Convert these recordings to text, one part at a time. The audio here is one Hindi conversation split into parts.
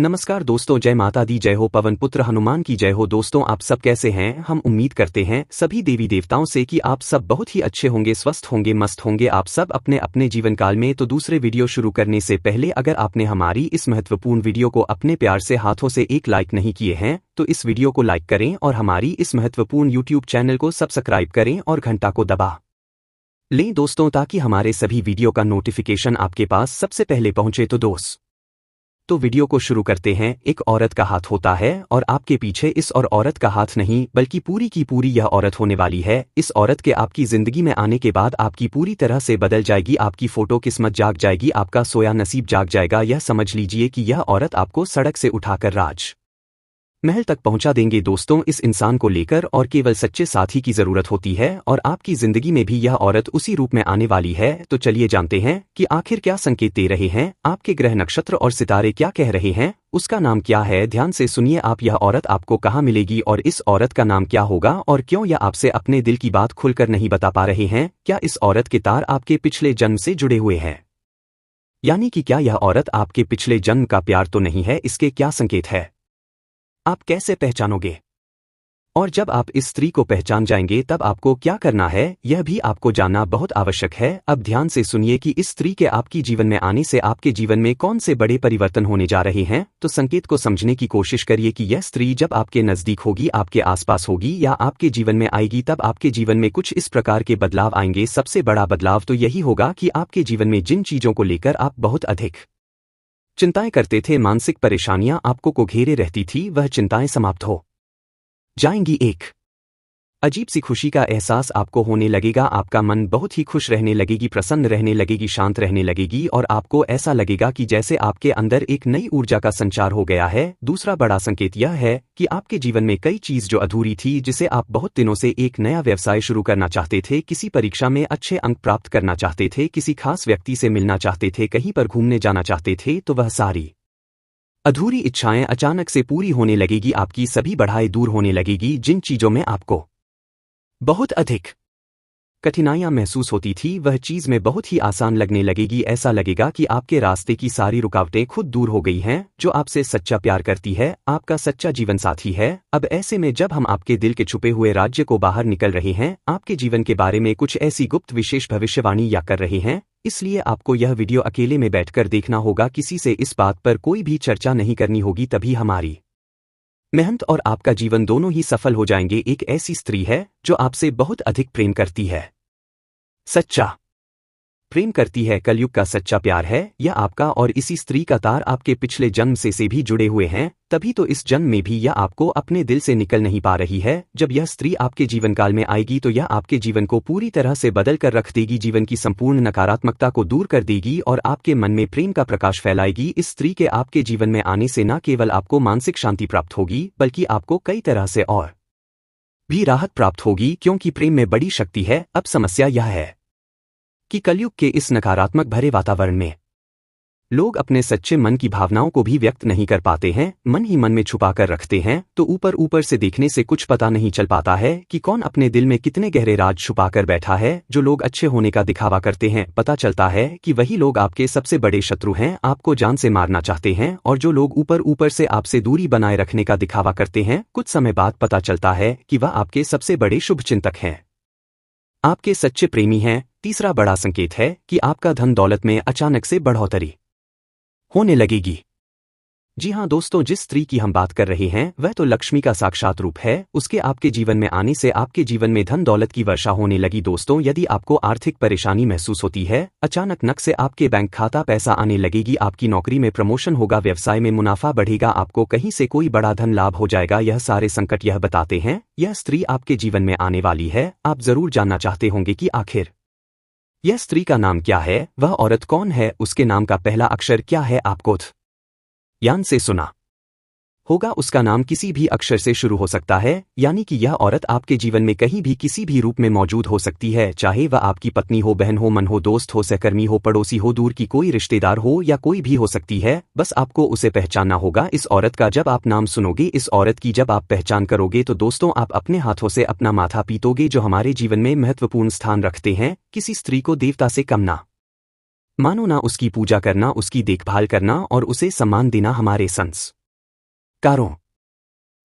नमस्कार दोस्तों, जय माता दी, जय हो पवन पुत्र हनुमान की जय हो। दोस्तों आप सब कैसे हैं? हम उम्मीद करते हैं सभी देवी देवताओं से कि आप सब बहुत ही अच्छे होंगे, स्वस्थ होंगे, मस्त होंगे आप सब अपने अपने जीवन काल में। तो दूसरे वीडियो शुरू करने से पहले अगर आपने हमारी इस महत्वपूर्ण वीडियो को अपने प्यार से हाथों से एक लाइक नहीं किए हैं तो इस वीडियो को लाइक करें और हमारी इस महत्वपूर्ण यूट्यूब चैनल को सब्सक्राइब करें और घंटा को दबा लें दोस्तों, ताकि हमारे सभी वीडियो का नोटिफिकेशन आपके पास सबसे पहले पहुंचे। तो वीडियो को शुरू करते हैं। एक औरत का हाथ होता है और आपके पीछे इस और औरत का हाथ नहीं बल्कि पूरी की पूरी यह औरत होने वाली है। इस औरत के आपकी जिंदगी में आने के बाद आपकी पूरी तरह से बदल जाएगी, आपकी फोटो किस्मत जाग जाएगी, आपका सोया नसीब जाग जाएगा। यह समझ लीजिए कि यह औरत आपको सड़क से उठाकर राज महल तक पहुंचा देंगे। दोस्तों इस इंसान को लेकर और केवल सच्चे साथी की जरूरत होती है और आपकी जिंदगी में भी यह औरत उसी रूप में आने वाली है। तो चलिए जानते हैं कि आखिर क्या संकेत दे रहे हैं आपके ग्रह, नक्षत्र और सितारे क्या कह रहे हैं, उसका नाम क्या है। ध्यान से सुनिए आप, यह औरत आपको कहाँ मिलेगी और इस औरत का नाम क्या होगा और क्यों यह आपसे अपने दिल की बात खुलकर नहीं बता पा रहे हैं। क्या इस औरत के तार आपके पिछले जन्म से जुड़े हुए हैं, यानी कि क्या यह औरत आपके पिछले जन्म का प्यार तो नहीं है? इसके क्या संकेत है, आप कैसे पहचानोगे? और जब आप इस स्त्री को पहचान जाएंगे तब आपको क्या करना है, यह भी आपको जानना बहुत आवश्यक है। अब ध्यान से सुनिए कि इस स्त्री के आपकी जीवन में आने से आपके जीवन में कौन से बड़े परिवर्तन होने जा रहे हैं। तो संकेत को समझने की कोशिश करिए कि यह स्त्री जब आपके नजदीक होगी, आपके आसपास होगी या आपके जीवन में आएगी तब आपके जीवन में कुछ इस प्रकार के बदलाव आएंगे। सबसे बड़ा बदलाव तो यही होगा कि आपके जीवन में जिन चीजों को लेकर आप बहुत अधिक चिंताएं करते थे, मानसिक परेशानियां आपको को घेरे रहती थी, वह चिंताएं समाप्त हो जाएंगी। एक अजीब सी खुशी का एहसास आपको होने लगेगा, आपका मन बहुत ही खुश रहने लगेगी, प्रसन्न रहने लगेगी, शांत रहने लगेगी और आपको ऐसा लगेगा कि जैसे आपके अंदर एक नई ऊर्जा का संचार हो गया है। दूसरा बड़ा संकेत यह है कि आपके जीवन में कई चीज जो अधूरी थी, जिसे आप बहुत दिनों से, एक नया व्यवसाय शुरू करना चाहते थे, किसी परीक्षा में अच्छे अंक प्राप्त करना चाहते थे, किसी खास व्यक्ति से मिलना चाहते थे, कहीं पर घूमने जाना चाहते थे, तो वह सारी अधूरी इच्छाएं अचानक से पूरी होने लगेगी, आपकी सभी बढ़ाएं दूर होने लगेगी। जिन चीजों में आपको बहुत अधिक कठिनाइयां महसूस होती थी वह चीज में बहुत ही आसान लगने लगेगी। ऐसा लगेगा कि आपके रास्ते की सारी रुकावटें खुद दूर हो गई हैं। जो आपसे सच्चा प्यार करती है, आपका सच्चा जीवन साथी है। अब ऐसे में जब हम आपके दिल के छुपे हुए राज्य को बाहर निकल रहे हैं, आपके जीवन के बारे में कुछ ऐसी गुप्त विशेष भविष्यवाणी या कर रहे हैं, इसलिए आपको यह वीडियो अकेले में बैठकर देखना होगा, किसी से इस बात पर कोई भी चर्चा नहीं करनी होगी, तभी हमारी मेहनत और आपका जीवन दोनों ही सफल हो जाएंगे। एक ऐसी स्त्री है जो आपसे बहुत अधिक प्रेम करती है, सच्चा प्रेम करती है, कलयुग का सच्चा प्यार है यह आपका, और इसी स्त्री का तार आपके पिछले जन्म से भी जुड़े हुए हैं। तभी तो इस जन्म में भी यह आपको अपने दिल से निकल नहीं पा रही है। जब यह स्त्री आपके जीवन काल में आएगी तो यह आपके जीवन को पूरी तरह से बदल कर रख देगी, जीवन की संपूर्ण नकारात्मकता को दूर कर देगी और आपके मन में प्रेम का प्रकाश फैलाएगी। इस स्त्री के आपके जीवन में आने से न केवल आपको मानसिक शांति प्राप्त होगी बल्कि आपको कई तरह से और भी राहत प्राप्त होगी, क्योंकि प्रेम में बड़ी शक्ति है। अब समस्या यह है कि कलयुग के इस नकारात्मक भरे वातावरण में लोग अपने सच्चे मन की भावनाओं को भी व्यक्त नहीं कर पाते हैं, मन ही मन में छुपा कर रखते हैं। तो ऊपर ऊपर से देखने से कुछ पता नहीं चल पाता है कि कौन अपने दिल में कितने गहरे राज छुपा कर बैठा है। जो लोग अच्छे होने का दिखावा करते हैं, पता चलता है कि वही लोग आपके सबसे बड़े शत्रु हैं, आपको जान से मारना चाहते हैं। और जो लोग ऊपर ऊपर से आपसे दूरी बनाए रखने का दिखावा करते हैं, कुछ समय बाद पता चलता है कि वह आपके सबसे बड़े शुभचिंतक हैं, आपके सच्चे प्रेमी हैं। तीसरा बड़ा संकेत है कि आपका धन दौलत में अचानक से बढ़ोतरी होने लगेगी। जी हाँ दोस्तों, जिस स्त्री की हम बात कर रहे हैं वह तो लक्ष्मी का साक्षात रूप है। उसके आपके जीवन में आने से आपके जीवन में धन दौलत की वर्षा होने लगी। दोस्तों यदि आपको आर्थिक परेशानी महसूस होती है, अचानक नक से आपके बैंक खाता पैसा आने लगेगी, आपकी नौकरी में प्रमोशन होगा, व्यवसाय में मुनाफा बढ़ेगा, आपको कहीं से कोई बड़ा धन लाभ हो जाएगा, यह सारे संकट यह बताते हैं यह स्त्री आपके जीवन में आने वाली है। आप जरूर जानना चाहते होंगे कि आखिर यह स्त्री का नाम क्या है, वह औरत कौन है, उसके नाम का पहला अक्षर क्या है। आपको ध्यान से सुना होगा, उसका नाम किसी भी अक्षर से शुरू हो सकता है, यानी कि यह औरत आपके जीवन में कहीं भी किसी भी रूप में मौजूद हो सकती है, चाहे वह आपकी पत्नी हो, बहन हो, मन हो, दोस्त हो, सहकर्मी हो, पड़ोसी हो, दूर की कोई रिश्तेदार हो या कोई भी हो सकती है। बस आपको उसे पहचानना होगा। इस औरत का जब आप नाम सुनोगे, इस औरत की जब आप पहचान करोगे तो दोस्तों आप अपने हाथों से अपना माथा पीटोगे। जो हमारे जीवन में महत्वपूर्ण स्थान रखते हैं, किसी स्त्री को देवता से कम ना मानो ना उसकी पूजा करना, उसकी देखभाल करना और उसे सम्मान देना हमारे संस्कारों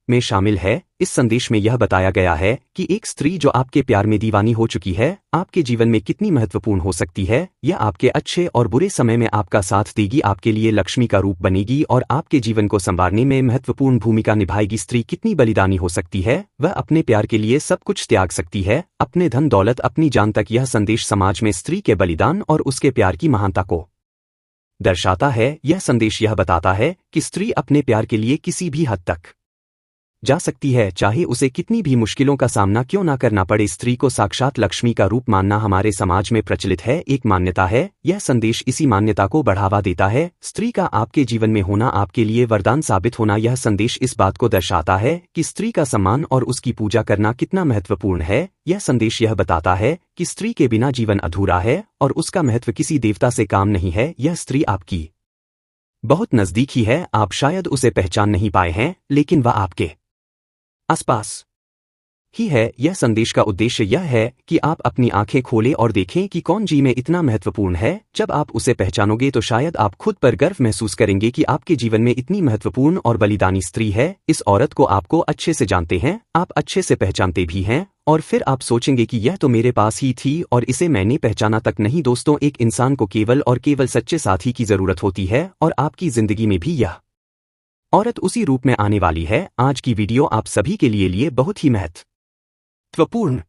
में शामिल है। इस संदेश में यह बताया गया है कि एक स्त्री जो आपके प्यार में दीवानी हो चुकी है आपके जीवन में कितनी महत्वपूर्ण हो सकती है। यह आपके अच्छे और बुरे समय में आपका साथ देगी, आपके लिए लक्ष्मी का रूप बनेगी और आपके जीवन को संवारने में महत्वपूर्ण भूमिका निभाएगी। स्त्री कितनी बलिदानी हो सकती है, वह अपने प्यार के लिए सब कुछ त्याग सकती है, अपने धन दौलत, अपनी जान तक। यह संदेश समाज में स्त्री के बलिदान और उसके प्यार की महानता को दर्शाता है। यह संदेश यह बताता है कि स्त्री अपने प्यार के लिए किसी भी हद तक जा सकती है, चाहे उसे कितनी भी मुश्किलों का सामना क्यों ना करना पड़े। स्त्री को साक्षात लक्ष्मी का रूप मानना हमारे समाज में प्रचलित है, एक मान्यता है। यह संदेश इसी मान्यता को बढ़ावा देता है। स्त्री का आपके जीवन में होना आपके लिए वरदान साबित होना। यह संदेश इस बात को दर्शाता है कि स्त्री का सम्मान और उसकी पूजा करना कितना महत्वपूर्ण है। यह संदेश यह बताता है कि स्त्री के बिना जीवन अधूरा है और उसका महत्व किसी देवता से काम नहीं है। यह स्त्री आपकी बहुत नजदीक ही है, आप शायद उसे पहचान नहीं पाए हैं, लेकिन वह आपके आसपास ही है। यह संदेश का उद्देश्य यह है कि आप अपनी आंखें खोलें और देखें कि कौन जी में इतना महत्वपूर्ण है। जब आप उसे पहचानोगे तो शायद आप खुद पर गर्व महसूस करेंगे कि आपके जीवन में इतनी महत्वपूर्ण और बलिदानी स्त्री है। इस औरत को आपको अच्छे से जानते हैं, आप अच्छे से पहचानते भी हैं, और फिर आप सोचेंगे कि यह तो मेरे पास ही थी और इसे मैंने पहचाना तक नहीं। दोस्तों, एक इंसान को केवल और केवल सच्चे साथी की जरूरत होती है और आपकी जिंदगी में भी यह औरत उसी रूप में आने वाली है। आज की वीडियो आप सभी के लिए बहुत ही महत्वपूर्ण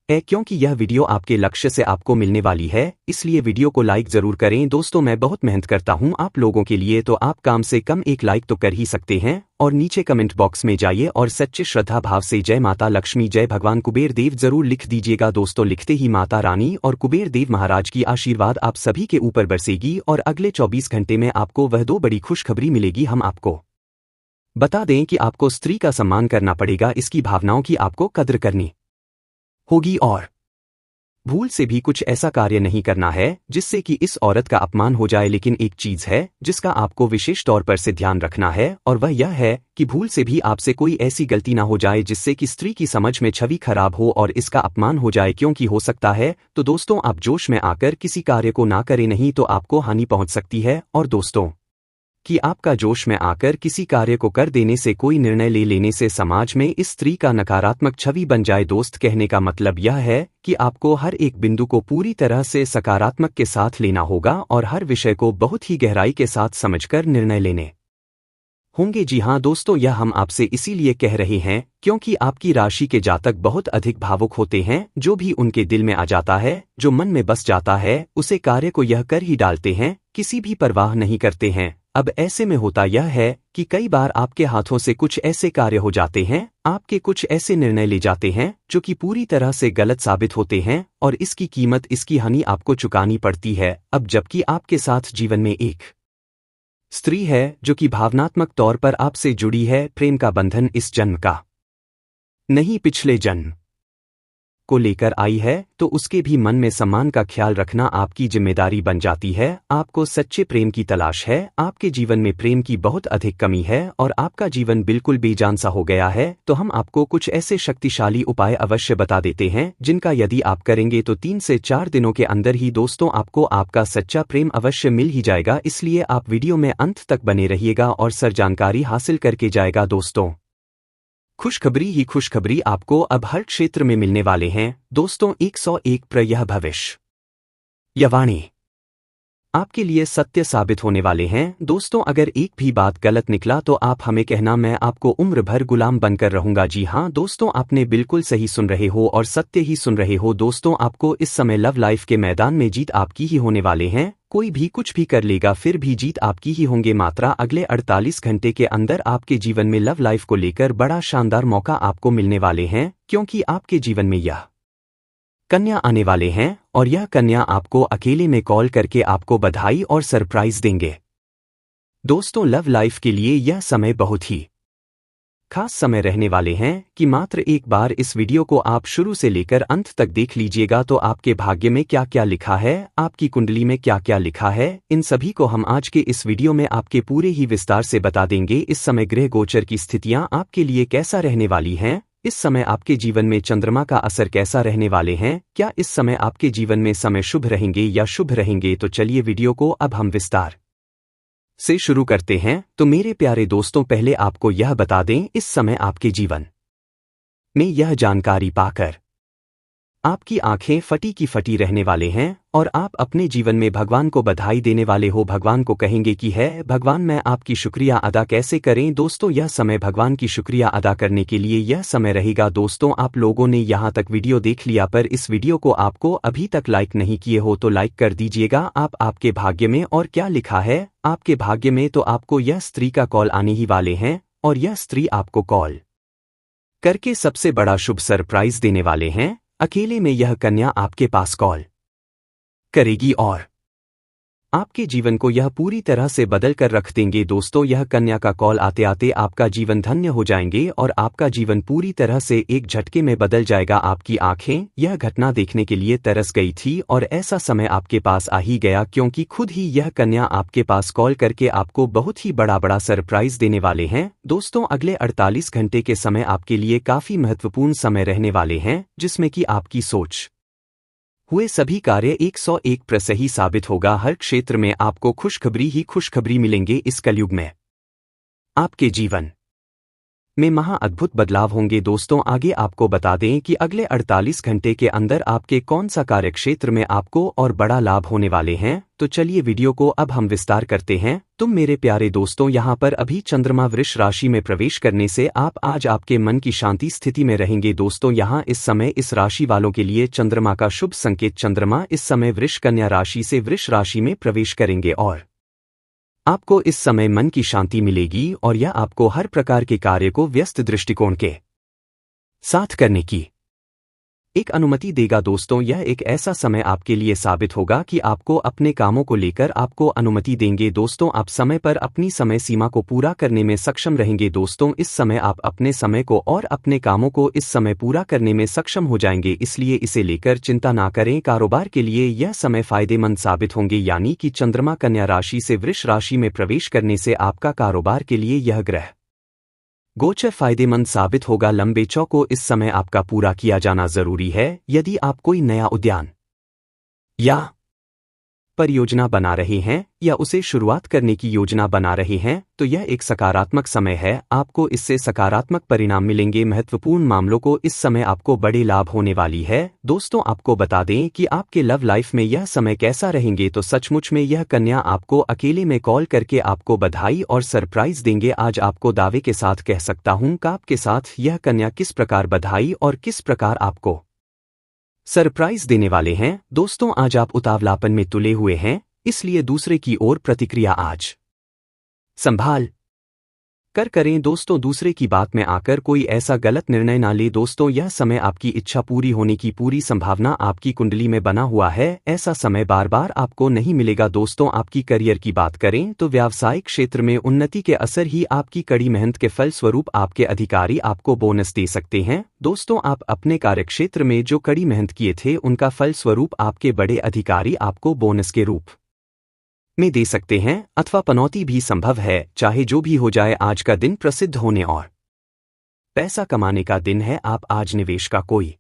है, क्योंकि यह वीडियो आपके लक्ष्य से आपको मिलने वाली है, इसलिए वीडियो को लाइक जरूर करें। दोस्तों, मैं बहुत मेहनत करता हूं आप लोगों के लिए, तो आप कम से कम एक लाइक तो कर ही सकते हैं। और नीचे कमेंट बॉक्स में जाइए और सच्चे श्रद्धा भाव से जय माता लक्ष्मी, जय भगवान कुबेर देव जरूर लिख दीजिएगा। दोस्तों, लिखते ही माता रानी और कुबेर देव महाराज की आशीर्वाद आप सभी के ऊपर बरसेगी और अगले 24 घंटे में आपको वह 2 बड़ी खुशखबरी मिलेगी। हम आपको बता दें कि आपको स्त्री का सम्मान करना पड़ेगा, इसकी भावनाओं की आपको कद्र करनी होगी और भूल से भी कुछ ऐसा कार्य नहीं करना है जिससे कि इस औरत का अपमान हो जाए। लेकिन एक चीज है जिसका आपको विशेष तौर पर से ध्यान रखना है, और वह यह है कि भूल से भी आपसे कोई ऐसी गलती ना हो जाए जिससे कि स्त्री की समझ में छवि खराब हो और इसका अपमान हो जाए, क्योंकि हो सकता है। तो दोस्तों, आप जोश में आकर किसी कार्य को ना करें, नहीं तो आपको हानि पहुंच सकती है। और दोस्तों, कि आपका जोश में आकर किसी कार्य को कर देने से, कोई निर्णय ले लेने से समाज में इस स्त्री का नकारात्मक छवि बन जाए। दोस्त, कहने का मतलब यह है कि आपको हर एक बिंदु को पूरी तरह से सकारात्मक के साथ लेना होगा और हर विषय को बहुत ही गहराई के साथ समझकर निर्णय लेने होंगे। जी हाँ दोस्तों, यह हम आपसे इसीलिए कह रहे हैं क्योंकि आपकी राशि के जातक बहुत अधिक भावुक होते हैं। जो भी उनके दिल में आ जाता है, जो मन में बस जाता है, उसे कार्य को यह कर ही डालते हैं, किसी भी परवाह नहीं करते हैं। अब ऐसे में होता यह है कि कई बार आपके हाथों से कुछ ऐसे कार्य हो जाते हैं, आपके कुछ ऐसे निर्णय ले जाते हैं जो कि पूरी तरह से गलत साबित होते हैं और इसकी कीमत, इसकी हानि आपको चुकानी पड़ती है। अब जबकि आपके साथ जीवन में एक स्त्री है जो कि भावनात्मक तौर पर आपसे जुड़ी है, प्रेम का बंधन इस जन्म का नहीं, पिछले जन्म को लेकर आई है, तो उसके भी मन में सम्मान का ख्याल रखना आपकी जिम्मेदारी बन जाती है। आपको सच्चे प्रेम की तलाश है, आपके जीवन में प्रेम की बहुत अधिक कमी है और आपका जीवन बिल्कुल बेजान सा हो गया है। तो हम आपको कुछ ऐसे शक्तिशाली उपाय अवश्य बता देते हैं जिनका यदि आप करेंगे तो 3 से 4 दिनों के अंदर ही दोस्तों आपको आपका सच्चा प्रेम अवश्य मिल ही जाएगा। इसलिए आप वीडियो में अंत तक बने रहिएगा और सर जानकारी हासिल करके जाएगा। दोस्तों, खुशखबरी ही खुशखबरी आपको अब हर क्षेत्र में मिलने वाले हैं। दोस्तों, 101 यह भविष्य या वाणी आपके लिए सत्य साबित होने वाले हैं। दोस्तों, अगर एक भी बात गलत निकला तो आप हमें कहना, मैं आपको उम्र भर गुलाम बनकर रहूंगा। जी हाँ दोस्तों, आपने बिल्कुल सही सुन रहे हो और सत्य ही सुन रहे हो। दोस्तों, आपको इस समय लव लाइफ के मैदान में जीत आपकी ही होने वाले हैं। कोई भी कुछ भी कर लेगा, फिर भी जीत आपकी ही होंगे। मात्रा अगले 48 घंटे के अंदर आपके जीवन में लव लाइफ को लेकर बड़ा शानदार मौका आपको मिलने वाले हैं, क्योंकि आपके जीवन में यह कन्या आने वाले हैं और यह कन्या आपको अकेले में कॉल करके आपको बधाई और सरप्राइज देंगे। दोस्तों, लव लाइफ के लिए यह समय बहुत ही खास समय रहने वाले हैं कि मात्र एक बार इस वीडियो को आप शुरू से लेकर अंत तक देख लीजिएगा तो आपके भाग्य में क्या क्या लिखा है, आपकी कुंडली में क्या क्या लिखा है, इन सभी को हम आज के इस वीडियो में आपके पूरे ही विस्तार से बता देंगे। इस समय ग्रह गोचर की स्थितियां आपके लिए कैसा रहने वाली हैं, इस समय आपके जीवन में चंद्रमा का असर कैसा रहने वाले हैं, क्या इस समय आपके जीवन में समय शुभ रहेंगे या शुभ रहेंगे। तो चलिए वीडियो को अब हम विस्तार से शुरू करते हैं। तो मेरे प्यारे दोस्तों, पहले आपको यह बता दें, इस समय आपके जीवन में यह जानकारी पाकर आपकी आंखें फटी की फटी रहने वाले हैं और आप अपने जीवन में भगवान को बधाई देने वाले हो। भगवान को कहेंगे कि है भगवान, मैं आपकी शुक्रिया अदा कैसे करें। दोस्तों, यह समय भगवान की शुक्रिया अदा करने के लिए यह समय रहेगा। दोस्तों, आप लोगों ने यहाँ तक वीडियो देख लिया, पर इस वीडियो को आपको अभी तक लाइक नहीं किए हो तो लाइक कर दीजिएगा। आपके भाग्य में और क्या लिखा है, आपके भाग्य में तो आपको यह स्त्री का कॉल आने ही वाले हैं और यह स्त्री आपको कॉल करके सबसे बड़ा शुभ सरप्राइज देने वाले हैं। अकेले में यह कन्या आपके पास कॉल करेगी और आपके जीवन को यह पूरी तरह से बदल कर रख देंगे। दोस्तों, यह कन्या का कॉल आते आते आपका जीवन धन्य हो जाएंगे और आपका जीवन पूरी तरह से एक झटके में बदल जाएगा। आपकी आंखें यह घटना देखने के लिए तरस गई थी और ऐसा समय आपके पास आ ही गया, क्योंकि खुद ही यह कन्या आपके पास कॉल करके आपको बहुत ही बड़ा सरप्राइज देने वाले हैं। दोस्तों, अगले 48 घंटे के समय आपके लिए काफी महत्वपूर्ण समय रहने वाले हैं, जिसमें कि आपकी सोच हुए सभी कार्य 101% सही साबित होगा। हर क्षेत्र में आपको खुशखबरी ही खुशखबरी मिलेंगे। इस कलयुग में आपके जीवन में महा अद्भुत बदलाव होंगे। दोस्तों, आगे आपको बता दें कि अगले 48 घंटे के अंदर आपके कौन सा कार्य क्षेत्र में आपको और बड़ा लाभ होने वाले हैं। तो चलिए वीडियो को अब हम विस्तार करते हैं। तुम मेरे प्यारे दोस्तों, यहाँ पर अभी चंद्रमा वृष राशि में प्रवेश करने से आप आज आपके मन की शांति स्थिति में रहेंगे। दोस्तों, यहाँ इस समय इस राशि वालों के लिए चंद्रमा का शुभ संकेत, चंद्रमा इस समय वृष कन्या राशि से वृष राशि में प्रवेश करेंगे और आपको इस समय मन की शांति मिलेगी और यह आपको हर प्रकार के कार्य को व्यस्त दृष्टिकोण के साथ करने की एक अनुमति देगा। दोस्तों, यह एक ऐसा समय आपके लिए साबित होगा कि आपको अपने कामों को लेकर आपको अनुमति देंगे। दोस्तों, आप समय पर अपनी समय सीमा को पूरा करने में सक्षम रहेंगे। दोस्तों, इस समय आप अपने समय को और अपने कामों को इस समय पूरा करने में सक्षम हो जाएंगे, इसलिए इसे लेकर चिंता ना करें। कारोबार के लिए यह समय फायदेमंद साबित होंगे, यानी कि चंद्रमा कन्या राशि से वृष राशि में प्रवेश करने से आपका कारोबार के लिए यह ग्रह गोचर फायदेमंद साबित होगा। लंबे चौको इस समय आपका पूरा किया जाना जरूरी है। यदि आप कोई नया उद्यान या परियोजना बना रहे हैं या उसे शुरुआत करने की योजना बना रहे हैं, तो यह एक सकारात्मक समय है। आपको इससे सकारात्मक परिणाम मिलेंगे। महत्वपूर्ण मामलों को इस समय आपको बड़े लाभ होने वाली है। दोस्तों, आपको बता दें कि आपके लव लाइफ में यह समय कैसा रहेंगे। तो सचमुच में यह कन्या आपको अकेले में कॉल करके आपको बधाई और सरप्राइज देंगे। आज आपको दावे के साथ कह सकता हूं कि आपके साथ यह कन्या किस प्रकार बधाई और किस प्रकार आपको सरप्राइज देने वाले हैं। दोस्तों, आज आप उतावलापन में तुले हुए हैं, इसलिए दूसरे की ओर प्रतिक्रिया आज संभाल कर करें। दोस्तों, दूसरे की बात में आकर कोई ऐसा गलत निर्णय ना ले। दोस्तों, यह समय आपकी इच्छा पूरी होने की पूरी संभावना आपकी कुंडली में बना हुआ है। ऐसा समय बार बार आपको नहीं मिलेगा। दोस्तों, आपकी करियर की बात करें तो व्यावसायिक क्षेत्र में उन्नति के असर ही आपकी कड़ी मेहनत के फल स्वरूप आपके अधिकारी आपको बोनस दे सकते हैं। दोस्तों, आप अपने कार्यक्षेत्र में जो कड़ी मेहनत किए थे, उनका फल स्वरूप आपके बड़े अधिकारी आपको बोनस के रूप में दे सकते हैं, अथवा पनौती भी संभव है। चाहे जो भी हो जाए, आज का दिन प्रसिद्ध होने और पैसा कमाने का दिन है। आप आज निवेश का कोई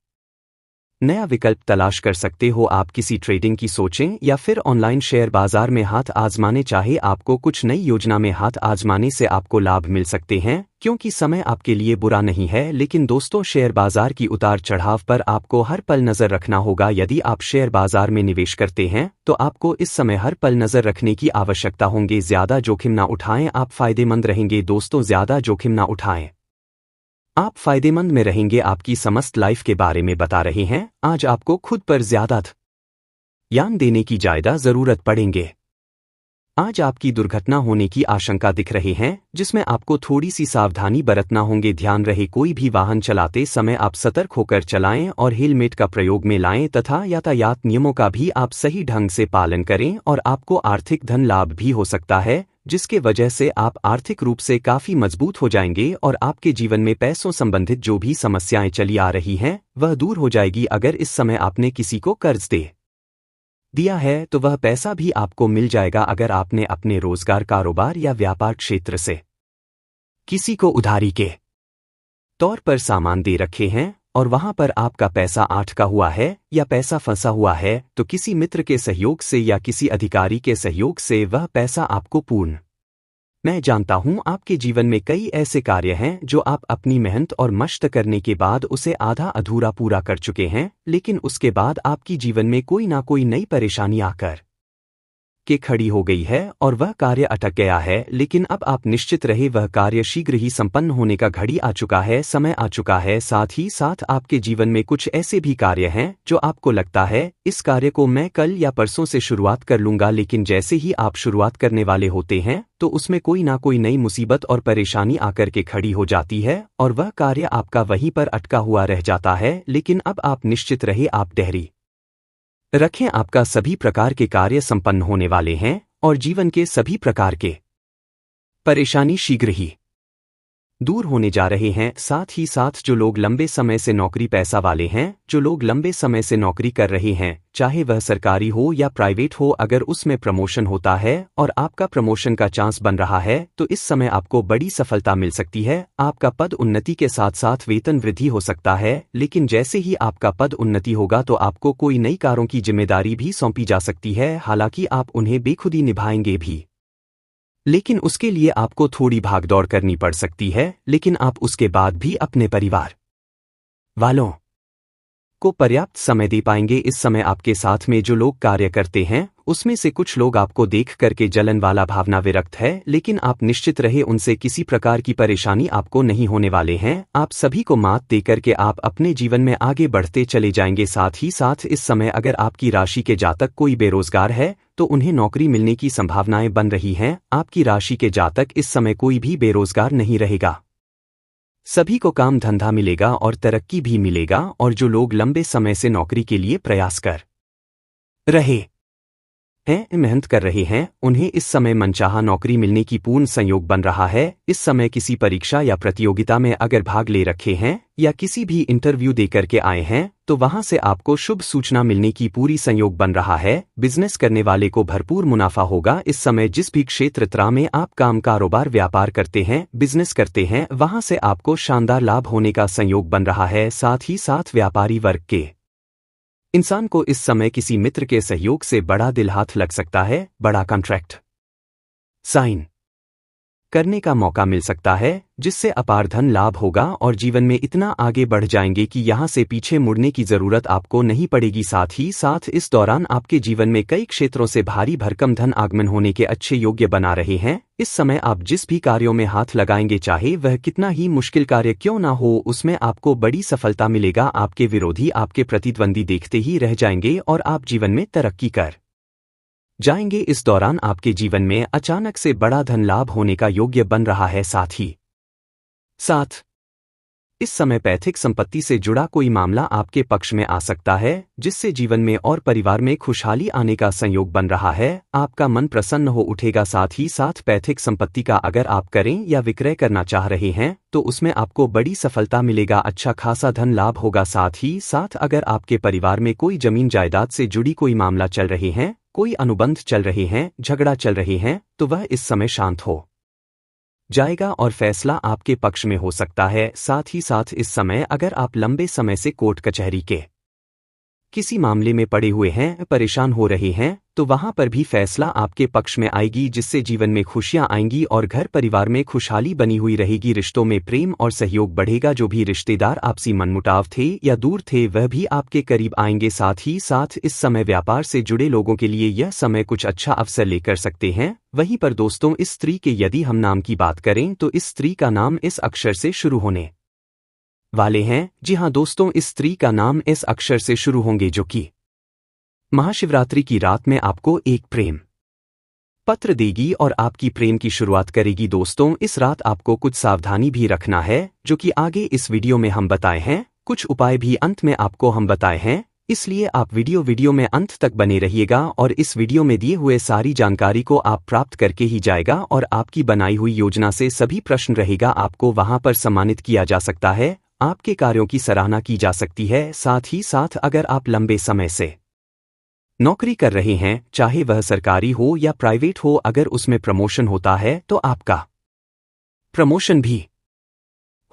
नया विकल्प तलाश कर सकते हो। आप किसी ट्रेडिंग की सोचें या फिर ऑनलाइन शेयर बाजार में हाथ आजमाने चाहे, आपको कुछ नई योजना में हाथ आजमाने से आपको लाभ मिल सकते हैं, क्योंकि समय आपके लिए बुरा नहीं है। लेकिन दोस्तों, शेयर बाजार की उतार चढ़ाव पर आपको हर पल नजर रखना होगा। यदि आप शेयर बाजार में निवेश करते हैं तो आपको इस समय हर पल नजर रखने की आवश्यकता होगी। ज्यादा जोखिम ना उठाएं, आप फायदेमंद रहेंगे। दोस्तों, ज्यादा जोखिम ना उठाएं, आप फायदेमंद में रहेंगे। आपकी समस्त लाइफ के बारे में बता रहे हैं। आज आपको खुद पर ज्यादा ध्यान देने की ज्यादा जरूरत पड़ेंगे। आज आपकी दुर्घटना होने की आशंका दिख रही है, जिसमें आपको थोड़ी सी सावधानी बरतना होंगे। ध्यान रहे, कोई भी वाहन चलाते समय आप सतर्क होकर चलाएं और हेलमेट का प्रयोग में लाएं तथा यातायात नियमों का भी आप सही ढंग से पालन करें। और आपको आर्थिक धन लाभ भी हो सकता है, जिसके वजह से आप आर्थिक रूप से काफी मजबूत हो जाएंगे और आपके जीवन में पैसों संबंधित जो भी समस्याएं चली आ रही हैं, वह दूर हो जाएगी। अगर इस समय आपने किसी को कर्ज दे दिया है तो वह पैसा भी आपको मिल जाएगा। अगर आपने अपने रोजगार, कारोबार या व्यापार क्षेत्र से किसी को उधारी के तौर पर सामान दे रखे हैं और वहां पर आपका पैसा अटका हुआ है या पैसा फंसा हुआ है, तो किसी मित्र के सहयोग से या किसी अधिकारी के सहयोग से वह पैसा आपको पूर्ण। मैं जानता हूं आपके जीवन में कई ऐसे कार्य हैं जो आप अपनी मेहनत और मशक़ करने के बाद उसे आधा अधूरा पूरा कर चुके हैं, लेकिन उसके बाद आपकी जीवन में कोई ना कोई नई परेशानी आकर के खड़ी हो गई है और वह कार्य अटक गया है। लेकिन अब आप निश्चित रहे, वह कार्य शीघ्र ही संपन्न होने का घड़ी आ चुका है, समय आ चुका है। साथ ही साथ आपके जीवन में कुछ ऐसे भी कार्य हैं जो आपको लगता है इस कार्य को मैं कल या परसों से शुरुआत कर लूंगा, लेकिन जैसे ही आप शुरुआत करने वाले होते हैं तो उसमें कोई ना कोई नई मुसीबत और परेशानी आकर के खड़ी हो जाती है और वह कार्य आपका वहीं पर अटका हुआ रह जाता है। लेकिन अब आप निश्चित रहे, आप धैर्य रखें, आपका सभी प्रकार के कार्य संपन्न होने वाले हैं और जीवन के सभी प्रकार के परेशानी शीघ्र ही दूर होने जा रहे हैं। साथ ही साथ जो लोग लंबे समय से नौकरी पैसा वाले हैं, जो लोग लंबे समय से नौकरी कर रहे हैं, चाहे वह सरकारी हो या प्राइवेट हो, अगर उसमें प्रमोशन होता है और आपका प्रमोशन का चांस बन रहा है तो इस समय आपको बड़ी सफलता मिल सकती है। आपका पद उन्नति के साथ साथ वेतन वृद्धि हो सकता है, लेकिन जैसे ही आपका पद उन्नति होगा तो आपको कोई नई कारों की जिम्मेदारी भी सौंपी जा सकती है। हालांकि आप उन्हें बेखुदी निभाएंगे भी, लेकिन उसके लिए आपको थोड़ी भागदौड़ करनी पड़ सकती है, लेकिन आप उसके बाद भी अपने परिवार वालों को पर्याप्त समय दे पाएंगे। इस समय आपके साथ में जो लोग कार्य करते हैं उसमें से कुछ लोग आपको देख करके जलन वाला भावना विरक्त है, लेकिन आप निश्चित रहे उनसे किसी प्रकार की परेशानी आपको नहीं होने वाले हैं। आप सभी को मात देकर के आप अपने जीवन में आगे बढ़ते चले जाएंगे। साथ ही साथ इस समय अगर आपकी राशि के जातक कोई बेरोजगार है तो उन्हें नौकरी मिलने की संभावनाएं बन रही हैं। आपकी राशि के जातक इस समय कोई भी बेरोजगार नहीं रहेगा, सभी को काम धंधा मिलेगा और तरक्की भी मिलेगा। और जो लोग लंबे समय से नौकरी के लिए प्रयास कर रहे हैं, मेहनत कर रहे हैं, उन्हें इस समय मनचाहा नौकरी मिलने की पूर्ण संयोग बन रहा है। इस समय किसी परीक्षा या प्रतियोगिता में अगर भाग ले रखे हैं या किसी भी इंटरव्यू देकर के आए हैं तो वहां से आपको शुभ सूचना मिलने की पूरी संयोग बन रहा है। बिजनेस करने वाले को भरपूर मुनाफा होगा। इस समय जिस भी क्षेत्र में आप काम कारोबार व्यापार करते हैं, बिजनेस करते हैं, वहां से आपको शानदार लाभ होने का संयोग बन रहा है। साथ ही साथ व्यापारी वर्ग के इंसान को इस समय किसी मित्र के सहयोग से बड़ा दिल हाथ लग सकता है, बड़ा कॉन्ट्रैक्ट साइन करने का मौका मिल सकता है, जिससे अपार धन लाभ होगा और जीवन में इतना आगे बढ़ जाएंगे कि यहां से पीछे मुड़ने की जरूरत आपको नहीं पड़ेगी। साथ ही साथ इस दौरान आपके जीवन में कई क्षेत्रों से भारी भरकम धन आगमन होने के अच्छे योग्य बना रहे हैं। इस समय आप जिस भी कार्यों में हाथ लगाएंगे, चाहे वह कितना ही मुश्किल कार्य क्यों ना हो, उसमें आपको बड़ी सफलता मिलेगा। आपके विरोधी, आपके प्रतिद्वंदी देखते ही रह जाएंगे और आप जीवन में तरक्की कर जाएंगे। इस दौरान आपके जीवन में अचानक से बड़ा धन लाभ होने का योग्य बन रहा है। साथ ही साथ इस समय पैतृक संपत्ति से जुड़ा कोई मामला आपके पक्ष में आ सकता है, जिससे जीवन में और परिवार में खुशहाली आने का संयोग बन रहा है। आपका मन प्रसन्न हो उठेगा। साथ ही साथ पैतृक संपत्ति का अगर आप करें या विक्रय करना चाह रहे हैं तो उसमें आपको बड़ी सफलता मिलेगा, अच्छा खासा धन लाभ होगा। साथ ही साथ अगर आपके परिवार में कोई जमीन जायदाद से जुड़ी कोई मामला चल रहे हैं, कोई अनुबंध चल रहे हैं, झगड़ा चल रहे हैं, तो वह इस समय शांत हो जाएगा और फैसला आपके पक्ष में हो सकता है। साथ ही साथ इस समय अगर आप लंबे समय से कोर्ट कचहरी के किसी मामले में पड़े हुए हैं, परेशान हो रहे हैं, तो वहां पर भी फैसला आपके पक्ष में आएगी, जिससे जीवन में खुशियां आएंगी और घर परिवार में खुशहाली बनी हुई रहेगी। रिश्तों में प्रेम और सहयोग बढ़ेगा। जो भी रिश्तेदार आपसी मनमुटाव थे या दूर थे वह भी आपके करीब आएंगे। साथ ही साथ इस समय व्यापार से जुड़े लोगों के लिए यह समय कुछ अच्छा अवसर लेकर सकते हैं। वहीं पर दोस्तों, इस स्त्री के यदि हम नाम की बात करें तो इस स्त्री का नाम इस अक्षर से शुरू होने वाले हैं। जी हाँ दोस्तों, इस स्त्री का नाम इस अक्षर से शुरू होंगे, जो कि महाशिवरात्रि की रात में आपको एक प्रेम पत्र देगी और आपकी प्रेम की शुरुआत करेगी। दोस्तों, इस रात आपको कुछ सावधानी भी रखना है, जो कि आगे इस वीडियो में हम बताए हैं। कुछ उपाय भी अंत में आपको हम बताए हैं, इसलिए आप वीडियो में अंत तक बने रहिएगा और इस वीडियो में दिए हुए सारी जानकारी को आप प्राप्त करके ही जाएगा और आपकी बनाई हुई योजना से सभी प्रश्न रहेगा आपको वहां पर सम्मानित किया जा सकता है, आपके कार्यों की सराहना की जा सकती है। साथ ही साथ अगर आप लंबे समय से नौकरी कर रहे हैं, चाहे वह सरकारी हो या प्राइवेट हो, अगर उसमें प्रमोशन होता है तो आपका प्रमोशन भी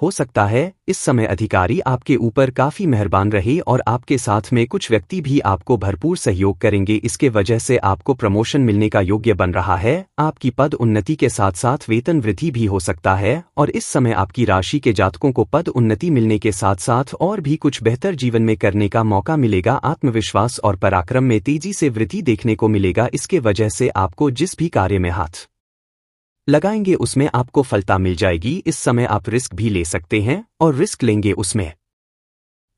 हो सकता है इस समय अधिकारी आपके ऊपर काफी मेहरबान रहे और आपके साथ में कुछ व्यक्ति भी आपको भरपूर सहयोग करेंगे। इसके वजह से आपको प्रमोशन मिलने का योग्य बन रहा है। आपकी पद उन्नति के साथ साथ वेतन वृद्धि भी हो सकता है और इस समय आपकी राशि के जातकों को पद उन्नति मिलने के साथ साथ और भी कुछ बेहतर जीवन में करने का मौका मिलेगा। आत्मविश्वास और पराक्रम में तेजी से वृद्धि देखने को मिलेगा। इसके वजह से आपको जिस भी कार्य में हाथ लगाएंगे उसमें आपको सफलता मिल जाएगी। इस समय आप रिस्क भी ले सकते हैं और रिस्क लेंगे उसमें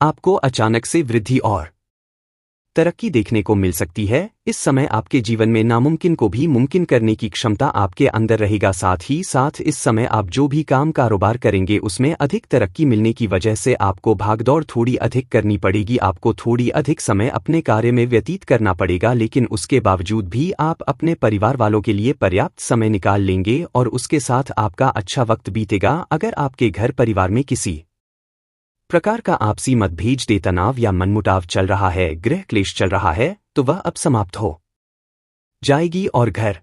आपको अचानक से वृद्धि और तरक्की देखने को मिल सकती है। इस समय आपके जीवन में नामुमकिन को भी मुमकिन करने की क्षमता आपके अंदर रहेगा। साथ ही साथ इस समय आप जो भी काम कारोबार करेंगे उसमें अधिक तरक्की मिलने की वजह से आपको भागदौड़ थोड़ी अधिक करनी पड़ेगी। आपको थोड़ी अधिक समय अपने कार्य में व्यतीत करना पड़ेगा, लेकिन उसके बावजूद भी आप अपने परिवार वालों के लिए पर्याप्त समय निकाल लेंगे और उसके साथ आपका अच्छा वक्त बीतेगा। अगर आपके घर परिवार में किसी प्रकार का आपसी मतभेद, तनाव या मनमुटाव चल रहा है, गृह क्लेश चल रहा है, तो वह अब समाप्त हो जाएगी और घर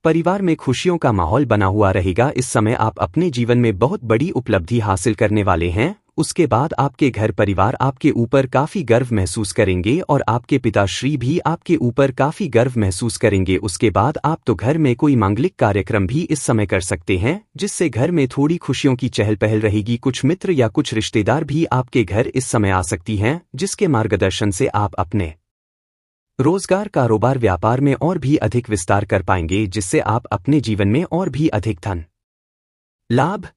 परिवार में खुशियों का माहौल बना हुआ रहेगा। इस समय आप अपने जीवन में बहुत बड़ी उपलब्धि हासिल करने वाले हैं। उसके बाद आपके घर परिवार आपके ऊपर काफी गर्व महसूस करेंगे और आपके पिताश्री भी आपके ऊपर काफी गर्व महसूस करेंगे। उसके बाद आप तो घर में कोई मांगलिक कार्यक्रम भी इस समय कर सकते हैं, जिससे घर में थोड़ी खुशियों की चहल पहल रहेगी। कुछ मित्र या कुछ रिश्तेदार भी आपके घर इस समय आ सकती हैं, जिसके मार्गदर्शन से आप अपने रोजगार, कारोबार, व्यापार में और भी अधिक विस्तार कर पाएंगे, जिससे आप अपने जीवन में और भी अधिक धन लाभ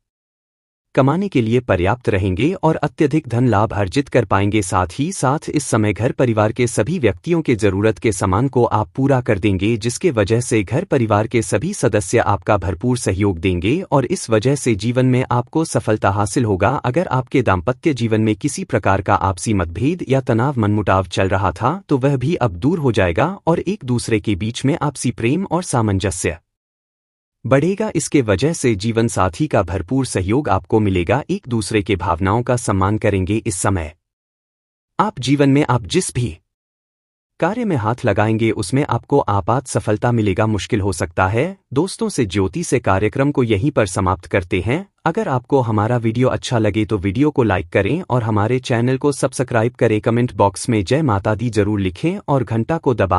कमाने के लिए पर्याप्त रहेंगे और अत्यधिक धन लाभ अर्जित कर पाएंगे। साथ ही साथ इस समय घर परिवार के सभी व्यक्तियों के जरूरत के सामान को आप पूरा कर देंगे, जिसके वजह से घर परिवार के सभी सदस्य आपका भरपूर सहयोग देंगे और इस वजह से जीवन में आपको सफलता हासिल होगा। अगर आपके दाम्पत्य जीवन में किसी प्रकार का आपसी मतभेद या तनाव, मनमुटाव चल रहा था, तो वह भी अब दूर हो जाएगा और एक दूसरे के बीच में आपसी प्रेम और सामंजस्य बढ़ेगा। इसके वजह से जीवन साथी का भरपूर सहयोग आपको मिलेगा। एक दूसरे के भावनाओं का सम्मान करेंगे। इस समय आप जीवन में आप जिस भी कार्य में हाथ लगाएंगे उसमें आपको आपात सफलता मिलेगा। मुश्किल हो सकता है। दोस्तों से ज्योति से कार्यक्रम को यहीं पर समाप्त करते हैं। अगर आपको हमारा वीडियो अच्छा लगे तो वीडियो को लाइक करें और हमारे चैनल को सब्सक्राइब करें। कमेंट बॉक्स में जय माता दी जरूर लिखें और घंटा को दबाना